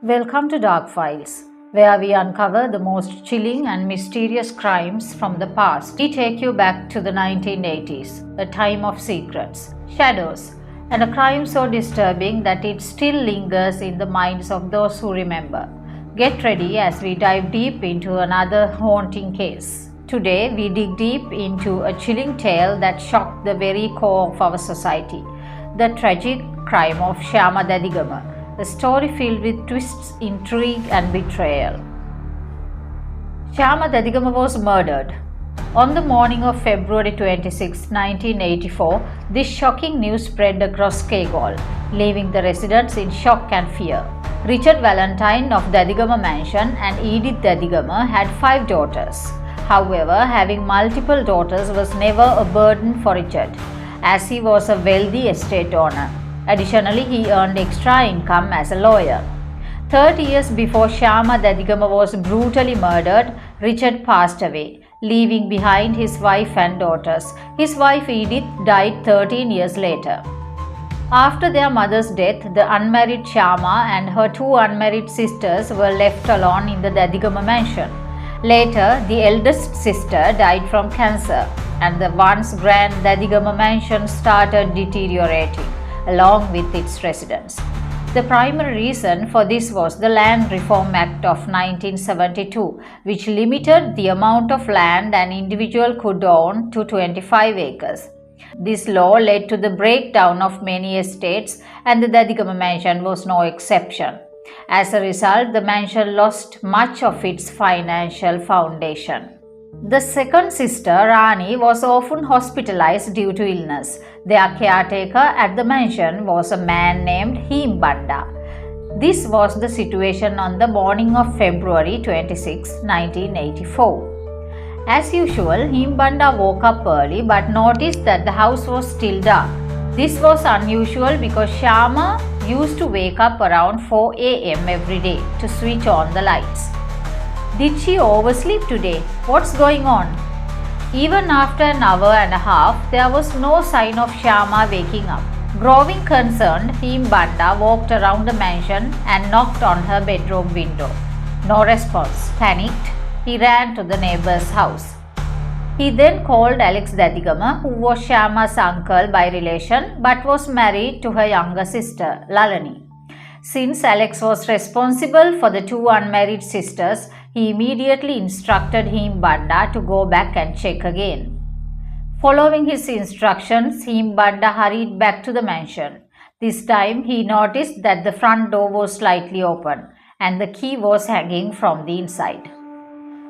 Welcome to Dark Files, where we uncover the most chilling and mysterious crimes from the past. We take you back to the 1980s, a time of secrets, shadows, and a crime so disturbing that it still lingers in the minds of those who remember. Get ready as we dive deep into another haunting case. Today, we dig deep into a chilling tale that shocked the very core of our society, the tragic crime of Syama, a story filled with twists, intrigue, and betrayal. Syama was murdered. On the morning of February 26, 1984, this shocking news spread across Kegol, leaving the residents in shock and fear. Richard Valentine of Dadigama Mansion and Edith Dadigama had 5 daughters. However, having multiple daughters was never a burden for Richard, as he was a wealthy estate owner. Additionally, he earned extra income as a lawyer. 30 years before Syama was brutally murdered, Richard passed away, leaving behind his wife and daughters. His wife Edith died 13 years later. After their mother's death, the unmarried Syama and her 2 unmarried sisters were left alone in the Dadigama mansion. Later, the eldest sister died from cancer, and the once grand Dadigama mansion started deteriorating along with its residents. The primary reason for this was the Land Reform Act of 1972, which limited the amount of land an individual could own to 25 acres. This law led to the breakdown of many estates, and the Dadigama mansion was no exception. As a result, the mansion lost much of its financial foundation. The second sister, Rani, was often hospitalized due to illness. Their caretaker at the mansion was a man named Himbanda. This was the situation on the morning of February 26, 1984. As usual, Himbanda woke up early but noticed that the house was still dark. This was unusual because Syama used to wake up around 4 a.m. every day to switch on the lights. Did she oversleep today? What's going on? Even after an hour and a half, there was no sign of Syama waking up. Growing concerned, Himbanda walked around the mansion and knocked on her bedroom window. No response. Panicked, he ran to the neighbor's house. He then called Alex Dadigama, who was Syama's uncle by relation but was married to her younger sister, Lalani. Since Alex was responsible for the 2 unmarried sisters, he immediately instructed Himbanda to go back and check again. Following his instructions, Himbanda hurried back to the mansion. This time, he noticed that the front door was slightly open and the key was hanging from the inside.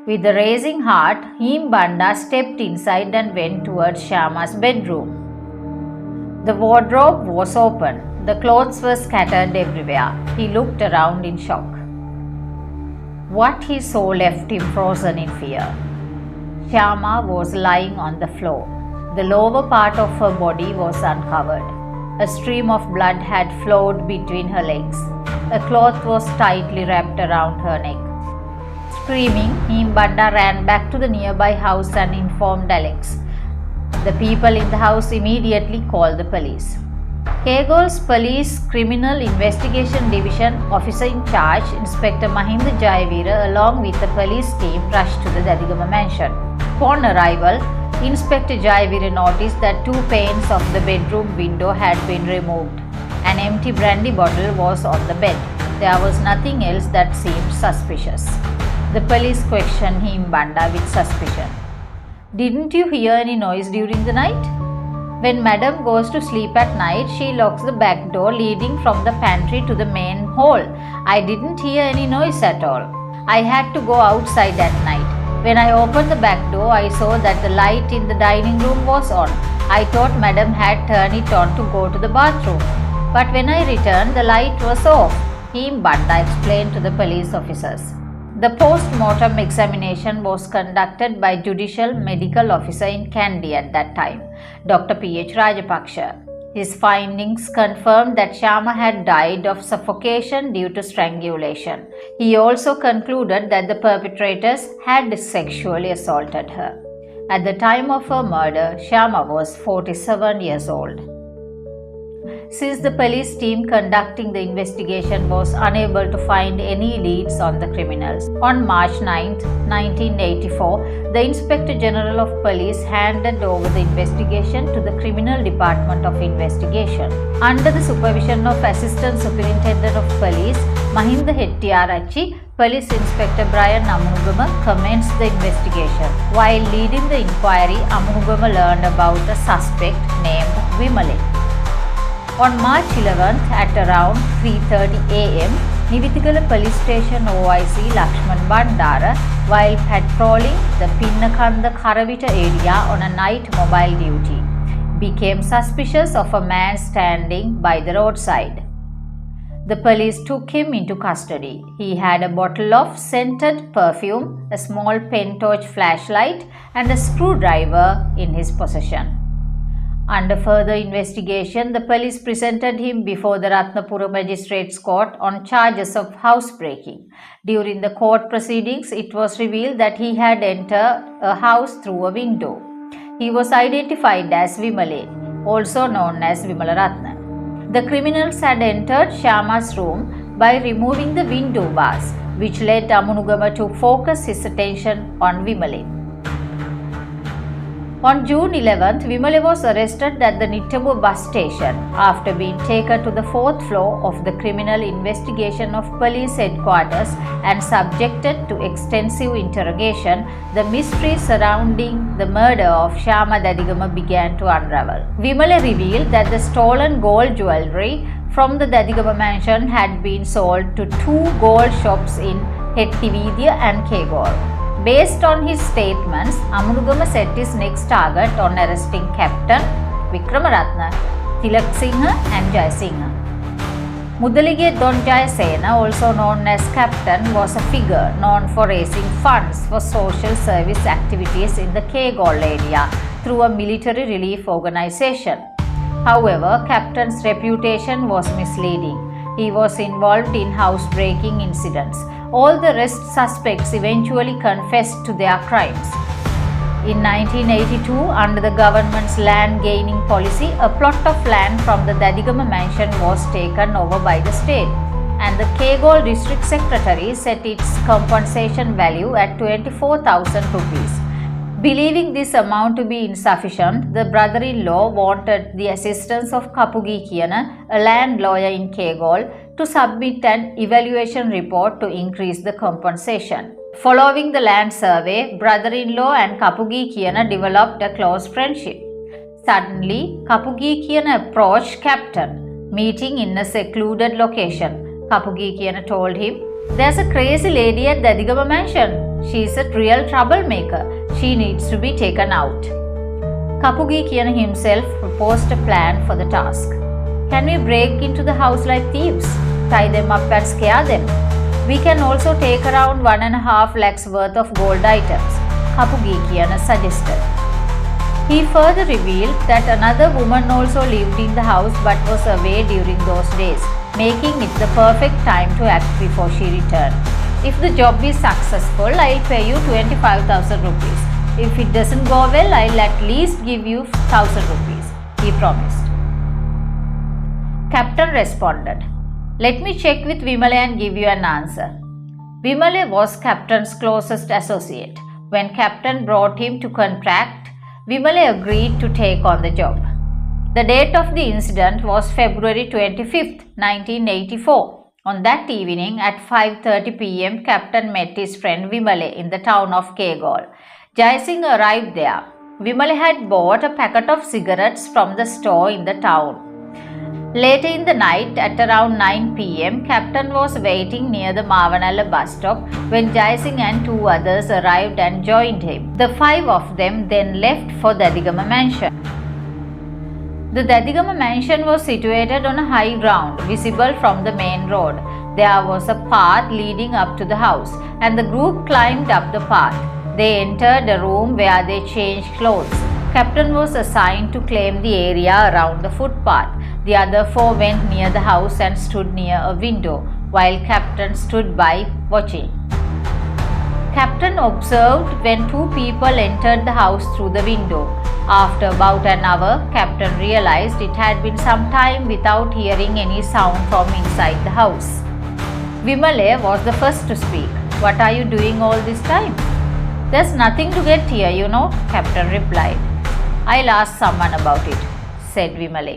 With a racing heart, Himbanda stepped inside and went towards Syama's bedroom. The wardrobe was open. The clothes were scattered everywhere. He looked around in shock. What he saw left him frozen in fear. Syama was lying on the floor. The lower part of her body was uncovered. A stream of blood had flowed between her legs. A cloth was tightly wrapped around her neck. Screaming, Himbanda ran back to the nearby house and informed Alex. The people in the house immediately called the police. Kegol's Police Criminal Investigation Division officer in charge, Inspector Mahinda Jayavira, along with the police team, rushed to the Dadigama mansion. Upon arrival, Inspector Jayavira noticed that 2 panes of the bedroom window had been removed. An empty brandy bottle was on the bed. There was nothing else that seemed suspicious. The police questioned Himbanda with suspicion. Didn't you hear any noise during the night? When Madam goes to sleep at night, she locks the back door leading from the pantry to the main hall. I didn't hear any noise at all. I had to go outside at night. When I opened the back door, I saw that the light in the dining room was on. I thought Madam had turned it on to go to the bathroom. But when I returned, the light was off, Himbanda explained to the police officers. The post-mortem examination was conducted by Judicial Medical Officer in Kandy at that time, Dr. P.H. Rajapaksha. His findings confirmed that Syama had died of suffocation due to strangulation. He also concluded that the perpetrators had sexually assaulted her. At the time of her murder, Syama was 47 years old. since the police team conducting the investigation was unable to find any leads on the criminals. On March 9, 1984, the Inspector General of Police handed over the investigation to the Criminal Department of Investigation. Under the supervision of Assistant Superintendent of Police Mahinda Hettiarachchi, Police Inspector Brian Amunugama commenced the investigation. While leading the inquiry, Amunugama learned about a suspect named Vimale. On March 11th at around 3:30 am, Nivithigala Police Station OIC Lakshman Bandara, while patrolling the Pinnakanda Karavita area on a night mobile duty, became suspicious of a man standing by the roadside. The police took him into custody. He had a bottle of scented perfume, a small pen torch flashlight, and a screwdriver in his possession. Under further investigation, the police presented him before the Ratnapura Magistrates Court on charges of housebreaking. During the court proceedings, it was revealed that he had entered a house through a window. He was identified as Vimale, also known as Vimalaratna. The criminals had entered Syama's room by removing the window bars, which led Amunugama to focus his attention on Vimale. On June 11th, Vimale was arrested at the Nittamu bus station after being taken to the 4th floor of the Criminal Investigation of Police Headquarters and subjected to extensive interrogation. The mystery surrounding the murder of Syama Dadigama began to unravel. Vimale revealed that the stolen gold jewellery from the Dadigama mansion had been sold to 2 gold shops in Hettividya and Kegol. Based on his statements, Amunugama set his next target on arresting Captain Vikramaratna, Tilak Singha and Jai Singha. Mudalige Don Jayasena, also known as Captain, was a figure known for raising funds for social service activities in the Kegol area through a military relief organization. However, Captain's reputation was misleading. He was involved in housebreaking incidents. All the rest suspects eventually confessed to their crimes. In 1982, under the government's land gaining policy, a plot of land from the Dadigama mansion was taken over by the state, and the Kegol district secretary set its compensation value at 24,000 rupees. Believing this amount to be insufficient, the brother-in-law wanted the assistance of Kapugi Kiyana, a land lawyer in Kegol, to submit an evaluation report to increase the compensation. Following the land survey, brother-in-law and Kapugi Kiyana developed a close friendship. Suddenly, Kapugi Kiyana approached Captain, meeting in a secluded location. Kapugi Kiyana told him, "There's a crazy lady at the Dadigama mansion. She's a real troublemaker. She needs to be taken out." Kapugi Kiyana himself proposed a plan for the task. "Can we break into the house like thieves, tie them up and scare them? We can also take around 1.5 lakhs worth of gold items," Kapugi Kiyana suggested. He further revealed that another woman also lived in the house but was away during those days, making it the perfect time to act before she returned. "If the job is successful, I'll pay you 25,000 rupees. If it doesn't go well, I'll at least give you 1,000 rupees, he promised. Captain responded, "Let me check with Vimale and give you an answer." Vimale was Captain's closest associate. When Captain brought him to contract, Vimale agreed to take on the job. The date of the incident was February 25th, 1984. On that evening at 5:30 p.m., Captain met his friend Vimale in the town of Kegol. Jai Singh arrived there. Vimale had bought a packet of cigarettes from the store in the town. Later in the night, at around 9 p.m., Captain was waiting near the Mavanala bus stop when Jai Singh and 2 others arrived and joined him. The 5 of them then left for the Dadigama mansion. The Dadigama mansion was situated on a high ground, visible from the main road. There was a path leading up to the house, and the group climbed up the path. They entered a room where they changed clothes. Captain was assigned to claim the area around the footpath. The other 4 went near the house and stood near a window, while Captain stood by watching. Captain observed when two people entered the house through the window. After about an hour, Captain realized it had been some time without hearing any sound from inside the house. Vimale was the first to speak. "What are you doing all this time?" "There's nothing to get here, you know," Captain replied. "I'll ask someone about it," said Vimale.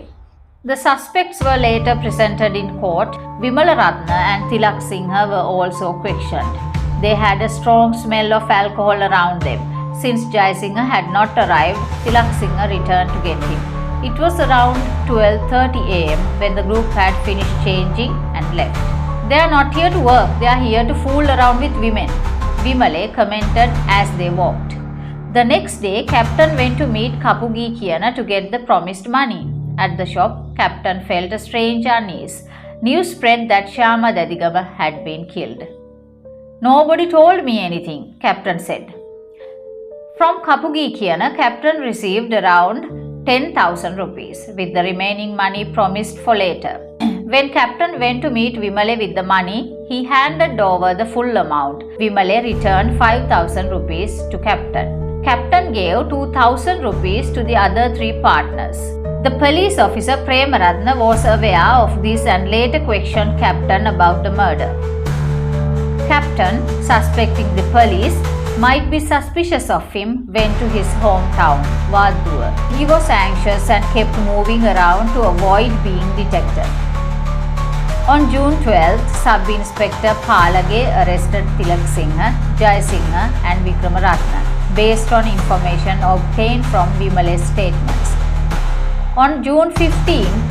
The suspects were later presented in court. Vimalaratna and Tilak Singha were also questioned. They had a strong smell of alcohol around them. Since Jayasinghe had not arrived, Tilak Singha returned to get him. It was around 12:30 am when the group had finished changing and left. "They are not here to work, they are here to fool around with women," Vimale commented as they walked. The next day, Captain went to meet Kapugi Kiyana to get the promised money. At the shop, Captain felt a strange unease. News spread that Syama Dadigama had been killed. "Nobody told me anything," Captain said. From Kapugi Kiyana, Captain received around 10,000 rupees, with the remaining money promised for later. When Captain went to meet Vimale with the money, he handed over the full amount. Vimale returned 5,000 rupees to Captain. Captain gave 2,000 rupees to the other three partners. The police officer Premaratna was aware of this and later questioned Captain about the murder. Captain, suspecting the police might be suspicious of him, went to his hometown, Vadua. He was anxious and kept moving around to avoid being detected. On June 12th, Sub-Inspector Palage arrested Tilak Singha, Jayasinghe and Vikramaratna based on information obtained from Vimale's statements. On June 15th,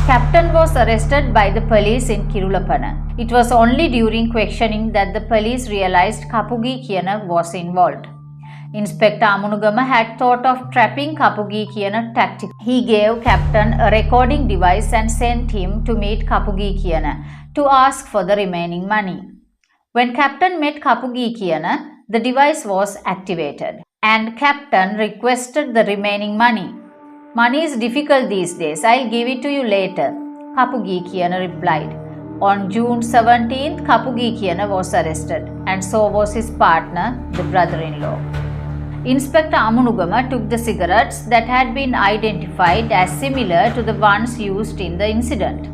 Captain was arrested by the police in Kirulapana. It was only during questioning that the police realized Kapugi Kiyana was involved. Inspector Amunugama had thought of trapping Kapugi Kiyana tactically. He gave Captain a recording device and sent him to meet Kapugi Kiyana to ask for the remaining money. When Captain met Kapugi Kiyana, the device was activated and Captain requested the remaining money. "Money is difficult these days. I'll give it to you later," Kapugi Kiyana replied. On June 17th, Kapugi Kiyana was arrested and so was his partner, the brother-in-law. Inspector Amunugama took the cigarettes that had been identified as similar to the ones used in the incident.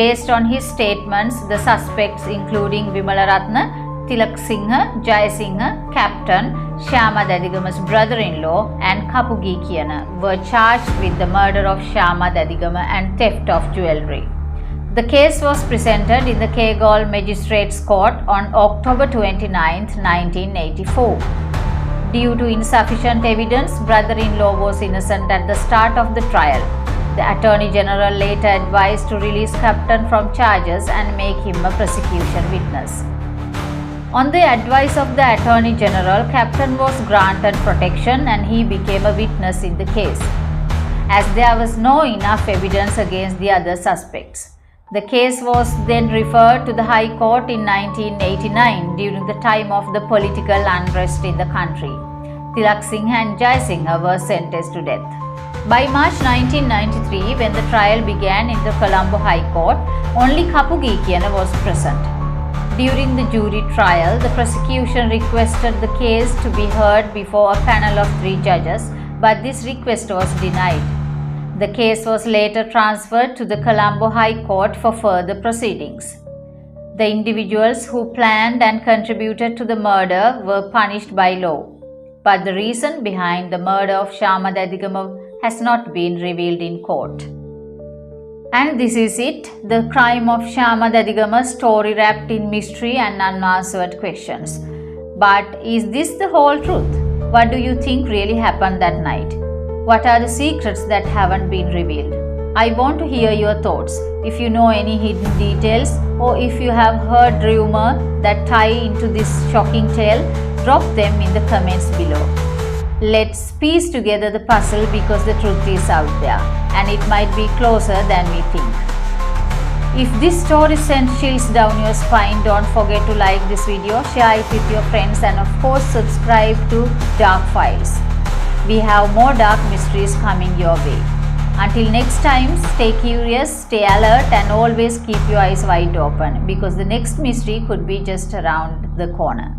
Based on his statements, the suspects including Vimalaratna, Tilak Singha, Jayasinghe, Captain, Syama Dadigama's brother-in-law and Kapugi Kiyana were charged with the murder of Syama Dadigama and theft of jewellery. The case was presented in the Kegalle Magistrates Court on October 29, 1984. Due to insufficient evidence, brother-in-law was innocent at the start of the trial. The Attorney General later advised to release Captain from charges and make him a prosecution witness. On the advice of the Attorney General, Captain was granted protection and he became a witness in the case, as there was no enough evidence against the other suspects. The case was then referred to the High Court in 1989 during the time of the political unrest in the country. Tilak Singha and Jayasinghe were sentenced to death. By March 1993, when the trial began in the Colombo High Court, only Kapugi Kiyana was present. During the jury trial, the prosecution requested the case to be heard before a panel of 3 judges, but this request was denied. The case was later transferred to the Colombo High Court for further proceedings. The individuals who planned and contributed to the murder were punished by law, but the reason behind the murder of Syama Dadigama has not been revealed in court. And this is it, the crime of Syama Dadigama, story wrapped in mystery and unanswered questions. But is this the whole truth? What do you think really happened that night? What are the secrets that haven't been revealed? I want to hear your thoughts. If you know any hidden details or if you have heard rumor that tie into this shocking tale, drop them in the comments below. Let's piece together the puzzle because the truth is out there and it might be closer than we think. If this story sent chills down your spine, don't forget to like this video, share it with your friends and of course subscribe to Dark Files. We have more dark mysteries coming your way. Until next time, stay curious, stay alert and always keep your eyes wide open because the next mystery could be just around the corner.